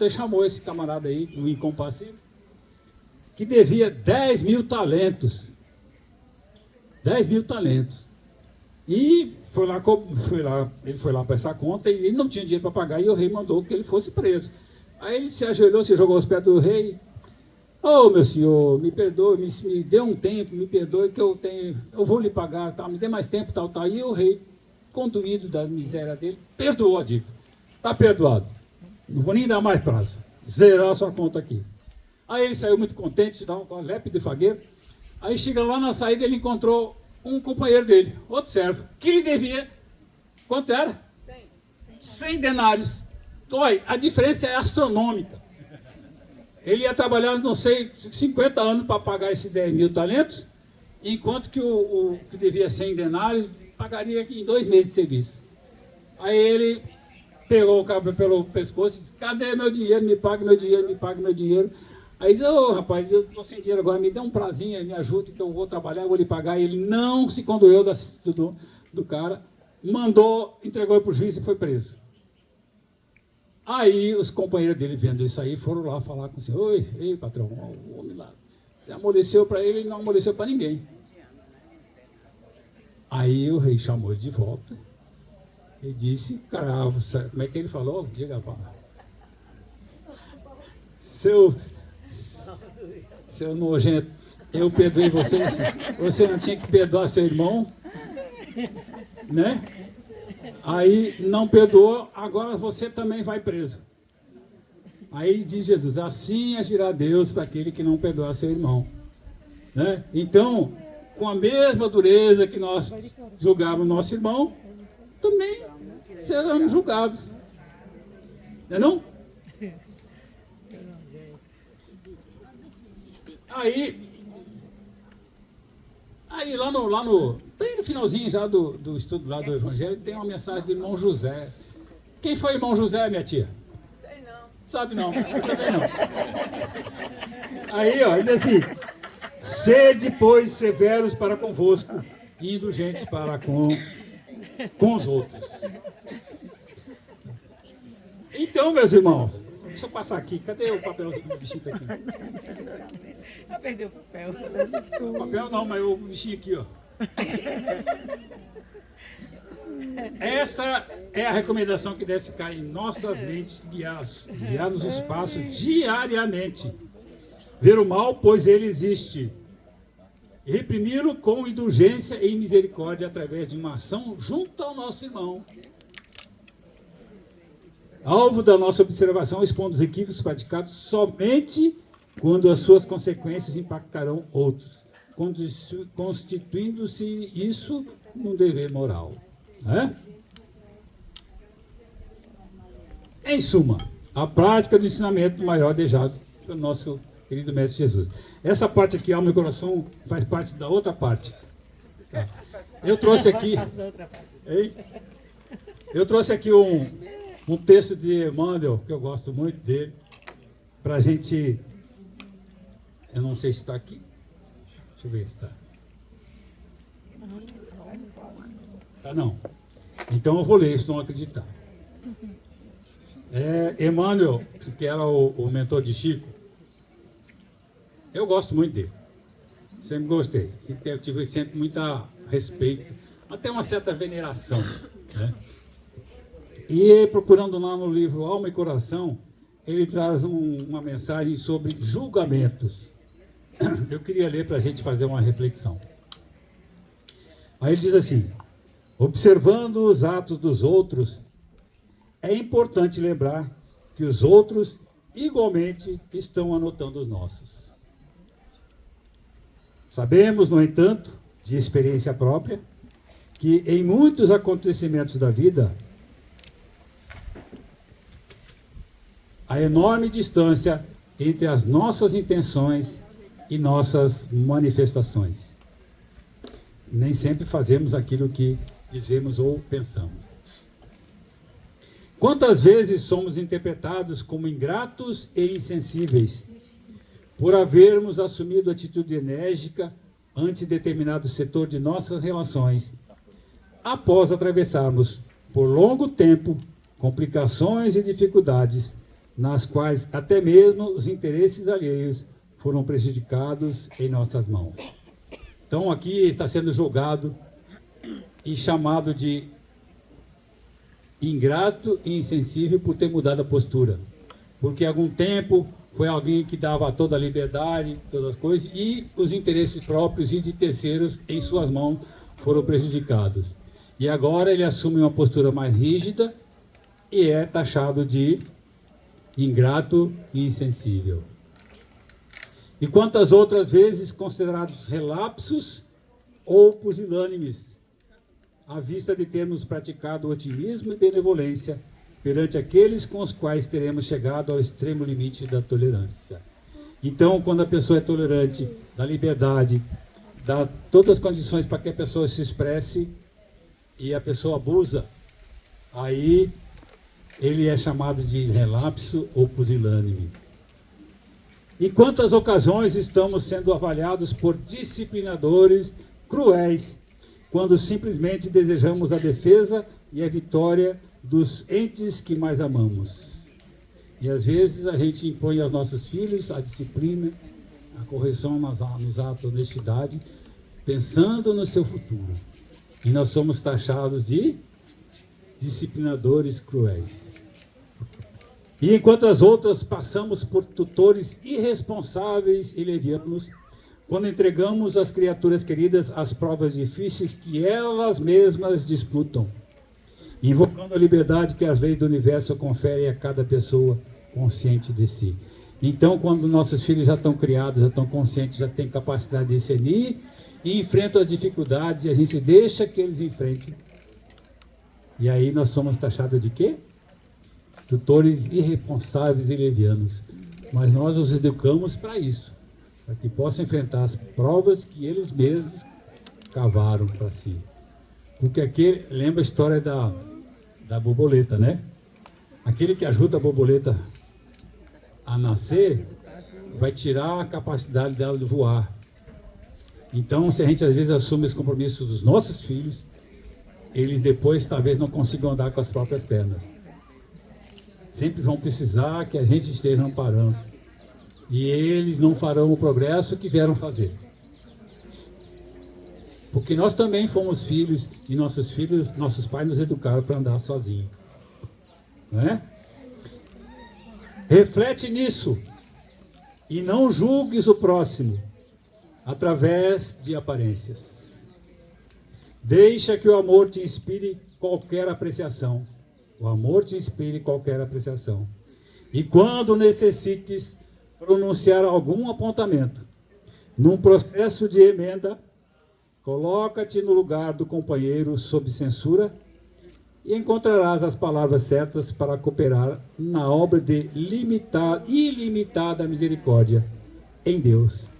e chamou esse camarada aí, o incompassivo, que devia 10 mil talentos. 10 mil talentos. E ele foi lá prestar conta e ele não tinha dinheiro para pagar e o rei mandou que ele fosse preso. Aí ele se ajoelhou, se jogou aos pés do rei. Oh, meu senhor, me perdoe, me dê um tempo, me perdoe que eu vou lhe pagar, tá? Me dê mais tempo, tal. E o rei, conduído da miséria dele, perdoou a dívida. Está perdoado. Não vou nem dar mais prazo. Zerar a sua conta aqui. Aí ele saiu muito contente, dá um lepe de fagueiro. Aí chega lá na saída, ele encontrou um companheiro dele, outro servo, que lhe devia, quanto era? 100 denários. Olha, a diferença é astronômica. Ele ia trabalhar, não sei, 50 anos para pagar esses 10 mil talentos, enquanto que o que devia 100 denários pagaria em 2 meses de serviço. Aí ele pegou o cabra pelo pescoço e disse: cadê meu dinheiro? Me pague meu dinheiro, me pague meu dinheiro. Aí disse: ô rapaz, eu estou sem dinheiro agora, me dê um prazinho, me ajude que eu vou trabalhar, eu vou lhe pagar. E ele não se condoeu do cara, mandou, entregou para o juiz e foi preso. Aí os companheiros dele, vendo isso aí, foram lá falar com o senhor: oi, ei patrão, o homem lá, você amoleceu para ele e não amoleceu para ninguém. Aí o rei chamou ele de volta e disse: cara, como é que ele falou? Diga, pá. Seu nojento, eu perdoei você não tinha que perdoar seu irmão, né? Aí não perdoou, agora você também vai preso. Aí diz Jesus: assim agirá Deus para aquele que não perdoar seu irmão, né? Então, com a mesma dureza que nós julgamos nosso irmão, também seremos julgados. Não é não? Aí bem no finalzinho já do estudo lá do Evangelho, tem uma mensagem do irmão José. Quem foi o irmão José, minha tia? Sei não. Sabe não, eu também não. Aí, ó, diz assim: sede, pois, severos para convosco, e indulgentes para com os outros. Então, meus irmãos, deixa eu passar aqui. Cadê o papelzinho do bichinho aqui? Já perdeu o papel. O papel não, mas o bichinho aqui, ó. Essa é a recomendação que deve ficar em nossas mentes, guiar-nos os passos diariamente. Ver o mal, pois ele existe. E reprimi-lo com indulgência e misericórdia através de uma ação junto ao nosso irmão. Alvo da nossa observação, expondo os equívocos praticados somente quando as suas consequências impactarão outros, constituindo-se isso num dever moral. Né? Em suma, a prática do ensinamento maior deixado pelo nosso querido Mestre Jesus. Essa parte aqui, alma e coração, faz parte da outra parte. Tá. Eu trouxe aqui... Hein? Eu trouxe aqui um texto de Emmanuel, que eu gosto muito dele, para a gente... Eu não sei se está aqui. Deixa eu ver se está. Tá, não. Então eu vou ler, se não acreditar. Emmanuel, que era o mentor de Chico, eu gosto muito dele. Sempre gostei. Eu tive sempre muito respeito, até uma certa veneração, né? E procurando lá no livro Alma e Coração, ele traz uma mensagem sobre julgamentos. Eu queria ler para a gente fazer uma reflexão. Aí ele diz assim: observando os atos dos outros, é importante lembrar que os outros igualmente estão anotando os nossos. Sabemos, no entanto, de experiência própria, que em muitos acontecimentos da vida, a enorme distância entre as nossas intenções e nossas manifestações. Nem sempre fazemos aquilo que dizemos ou pensamos. Quantas vezes somos interpretados como ingratos e insensíveis por havermos assumido atitude enérgica ante determinado setor de nossas relações, após atravessarmos por longo tempo complicações e dificuldades nas quais até mesmo os interesses alheios foram prejudicados em nossas mãos. Então aqui está sendo julgado e chamado de ingrato e insensível por ter mudado a postura. Porque há algum tempo foi alguém que dava toda a liberdade, todas as coisas, e os interesses próprios e de terceiros em suas mãos foram prejudicados. E agora ele assume uma postura mais rígida e é taxado de ingrato e insensível. E quantas outras vezes considerados relapsos ou pusilânimes, à vista de termos praticado otimismo e benevolência perante aqueles com os quais teremos chegado ao extremo limite da tolerância. Então, quando a pessoa é tolerante, dá liberdade, dá todas as condições para que a pessoa se expresse e a pessoa abusa, aí ele é chamado de relapso ou pusilânime. Em quantas ocasiões estamos sendo avaliados por disciplinadores cruéis, quando simplesmente desejamos a defesa e a vitória dos entes que mais amamos. E às vezes a gente impõe aos nossos filhos a disciplina, a correção nos atos de honestidade, pensando no seu futuro. E nós somos taxados de disciplinadores cruéis. E enquanto as outras passamos por tutores irresponsáveis e levianos, quando entregamos as criaturas queridas às provas difíceis que elas mesmas disputam, invocando a liberdade que as leis do universo conferem a cada pessoa consciente de si. Então, quando nossos filhos já estão criados, já estão conscientes, já têm capacidade de discernir e enfrentam as dificuldades, e a gente deixa que eles enfrentem. E aí nós somos taxados de quê? Tutores irresponsáveis e levianos. Mas nós os educamos para isso, para que possam enfrentar as provas que eles mesmos cavaram para si. Porque aquele, lembra a história da borboleta, né? Aquele que ajuda a borboleta a nascer, vai tirar a capacidade dela de voar. Então, se a gente às vezes assume os compromissos dos nossos filhos, eles depois talvez não consigam andar com as próprias pernas. Sempre vão precisar que a gente esteja amparando. E eles não farão o progresso que vieram fazer. Porque nós também fomos filhos e nossos pais nos educaram para andar sozinhos. Não é? Reflete nisso e não julgues o próximo através de aparências. Deixa que o amor te inspire qualquer apreciação. O amor te inspire qualquer apreciação. E quando necessites pronunciar algum apontamento, num processo de emenda, coloca-te no lugar do companheiro sob censura e encontrarás as palavras certas para cooperar na obra de ilimitada misericórdia em Deus.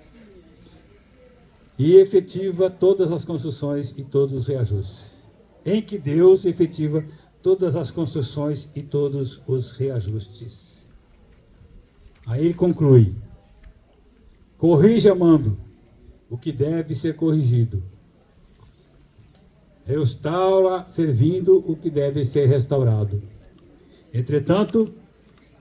E efetiva todas as construções e todos os reajustes. Em que Deus efetiva todas as construções e todos os reajustes. Aí ele conclui: corrige amando o que deve ser corrigido. Restaura servindo o que deve ser restaurado. Entretanto,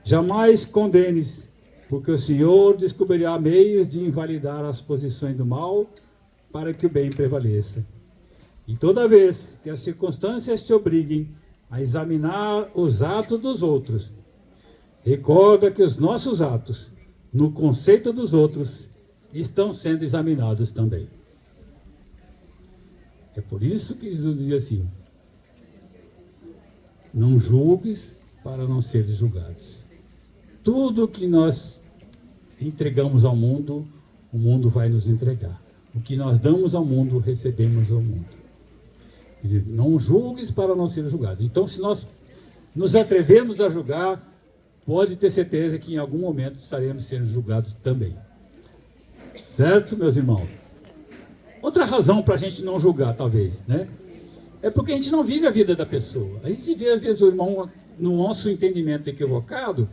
jamais condenes, porque o Senhor descobrirá meios de invalidar as posições do mal para que o bem prevaleça. E toda vez que as circunstâncias te obriguem a examinar os atos dos outros. Recorda que os nossos atos, no conceito dos outros, estão sendo examinados também. É por isso que Jesus dizia assim: não julgues para não seres julgados. Tudo que nós entregamos ao mundo, o mundo vai nos entregar. O que nós damos ao mundo, recebemos ao mundo. Quer dizer, não julgues para não ser julgado. Então, se nós nos atrevemos a julgar, pode ter certeza que em algum momento estaremos sendo julgados também. Certo, meus irmãos? Outra razão para a gente não julgar, talvez, né? É porque a gente não vive a vida da pessoa. A gente vê, às vezes, o irmão, no nosso entendimento equivocado,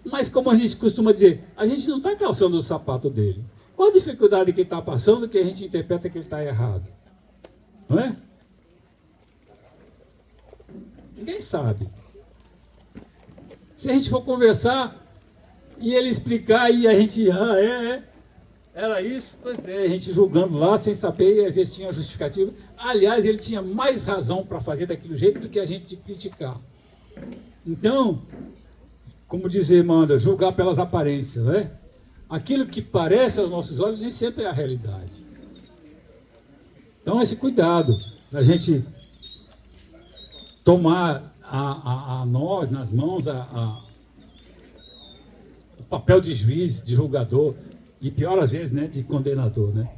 mas como a gente costuma dizer, a gente não está calçando o sapato dele. Qual a dificuldade que ele está passando que a gente interpreta que ele está errado? Não é? Ninguém sabe. Se a gente for conversar e ele explicar e a gente, era isso, pois é, a gente julgando lá sem saber, e às vezes tinha justificativa. Aliás, ele tinha mais razão para fazer daquele jeito do que a gente criticar. Então, como diz a irmã, julgar pelas aparências, né? Aquilo que parece aos nossos olhos nem sempre é a realidade. Então, esse cuidado da gente tomar a nós nas mãos o papel de juiz, de julgador, e pior às vezes, né, de condenador, né?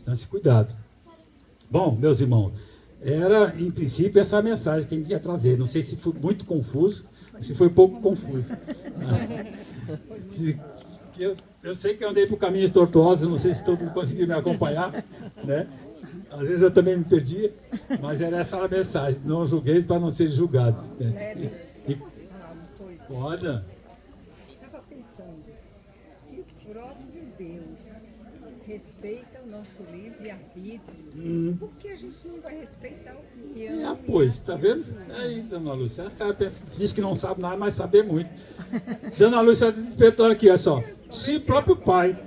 Então, esse cuidado. Bom, meus irmãos, era em princípio essa mensagem que a gente ia trazer. Não sei se foi muito confuso, se foi pouco confuso. Eu sei que eu andei por caminhos tortuosos, não sei se todo mundo conseguiu me acompanhar, né? Às vezes eu também me perdi, mas era essa a mensagem: não julgueis para não serem julgados. Né? Posso falar uma coisa? Pode. Estava pensando, se o próprio Deus respeita o nosso livre-arbítrio, por que a gente não vai respeitar a opinião? Pois, tá vendo? Aí, dona Lúcia, a senhora diz que não sabe nada, mas sabe muito. Dona Lúcia despertou aqui, olha só. Se o próprio Pai,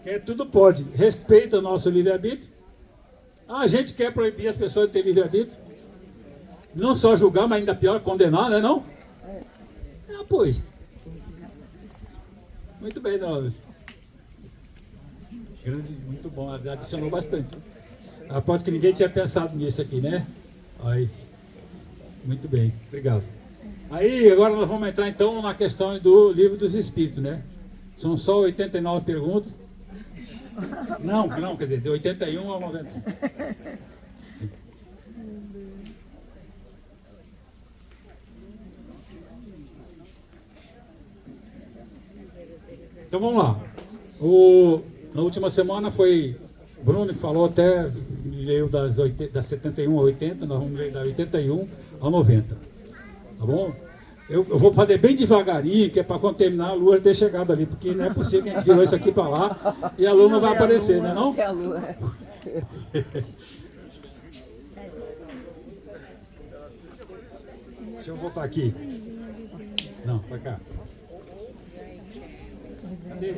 que tudo pode, respeita o nosso livre-arbítrio, a gente quer proibir as pessoas de ter livre-arbítrio? Não só julgar, mas ainda pior, condenar, né não? Pois. Muito bem, dona Lúcia. Grande, muito bom, adicionou bastante. Aposto que ninguém tinha pensado nisso aqui, né? Aí. Muito bem, obrigado. Aí, agora nós vamos entrar então na questão do Livro dos Espíritos, né? São só 89 perguntas. Não, quer dizer, de 81 a 90. Então vamos lá. Na última semana foi Bruno que falou, até leu das 71 a 80, nós vamos ler da 81 a 90. Tá bom? Eu vou fazer bem devagarinho, que é para quando terminar a lua ter chegado ali, porque não é possível que a gente virou isso aqui para lá e a lua não vai aparecer, né não? É a lua. Deixa eu voltar aqui. Não, para cá. Cadê?